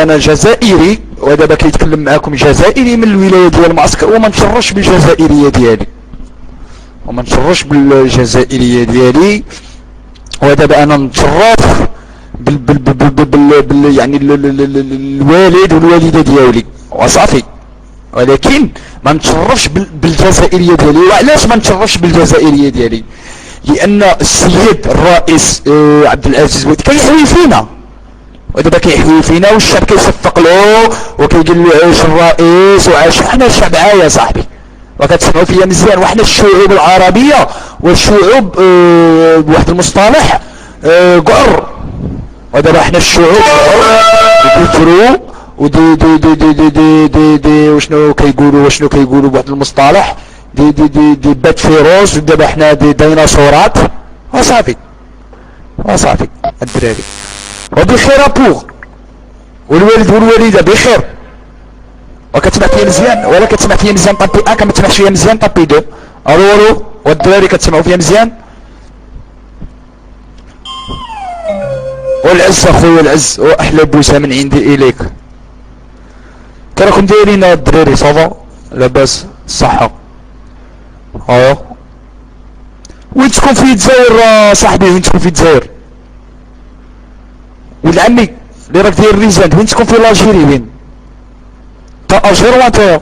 انا جزائري ودابا كيتكلم معاكم جزائري من الولايه ديال معسكر وما نشرش بالجزائريه ديالي ودابا انا نتشرف يعني الوالد والوالده ديالي وصافي، ولكن ما نتشرفش بالجزائريه ديالي. وعلاش ما نتشرفش بالجزائريه ديالي؟ لان السيد الرئيس عبد العزيز بوتفليقه كيحوي فينا، ودابا كيحوي فينا والشعب كيصفق له وكيقول له عيش الرئيس وعاش. حنا الشعب عايا صاحبي وكتسمعوا فيا مزيان، وحنا الشعوب العربيه والشعوب بواحد المصطلح قعر، ودابا حنا الشعوب كيكثروا ودي دي دي دي دي دي دي دي وشنو كيقولوا بواحد المصطلح دي بات فيروس، ودابا حنا دي ديناصورات وصافي الدراري وبخير ابوغ والوالد والوالده بخير. وكتسمع فيا مزيان ولا كتسمع فيا مزيان طابي ما تسمعش فيا مزيان طابي دو الو والدراري كتسمعوا فيا مزيان. والعز اخويا العز واحلى بوسه من عندي اليك. كراكم دايرين الدراري؟ صافا لاباس الصحه؟ وين تكون في الجزائر صاحبي؟ وين تكون في الجزائر؟ ولد عمي اللي راك داير ريزاند وين تكون في لاجيري؟ وين تا الجير وانت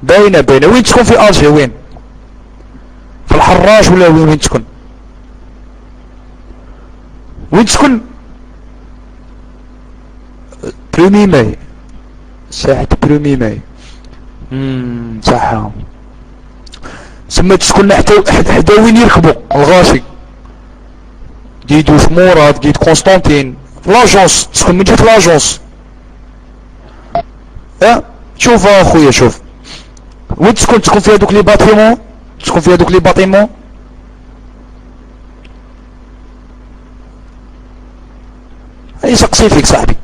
باينه وين تكون في الجي؟ وين في الحراج ولا وين تكون؟ برومي ماي ساعة برومي ماي صح. سما تكون حدا وين يركبوا الغاشي ديدو مراد ديد قسطنطين في لاجونس، تكون من جهة لاجونس. شوف اخويا شوف وين تكون فيها دوك لي باتيمون، اي سقسي فيك صاحبي.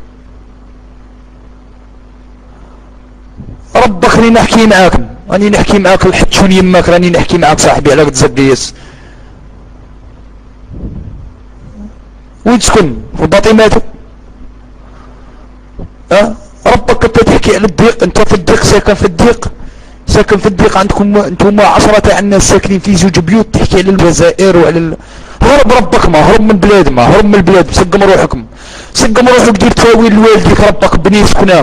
ربك راني نحكي معاك الحتشون يماك، راني نحكي معاك صاحبي على قد زبيس. وين تكون في الباطيماتو؟ ربك انت تحكي على الضيق، انت في الضيق ساكن في الضيق عندكم انتم 10 تاع الناس ساكنين في زوج بيوت، تحكي على الجزائر وعلى هرب ربك، ما هرب من البلاد، سقم روحك دير تاويل لوالديك. ربك بني سكنة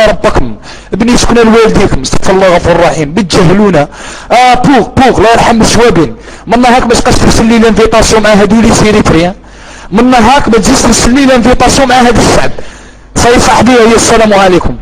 ربكم بني سكنة لوالديكم. استغفر الله غفور رحيم. بتجهلونا بوغ الله يرحم الشوابين. من هاك ما تبقاش ترسل لي لانفيتاسيون مع هادو لي سيريتريان، من هاك ما تجيش ترسل لي لانفيتاسيون مع هاد الشعب. صاي صاحبي السلام عليكم.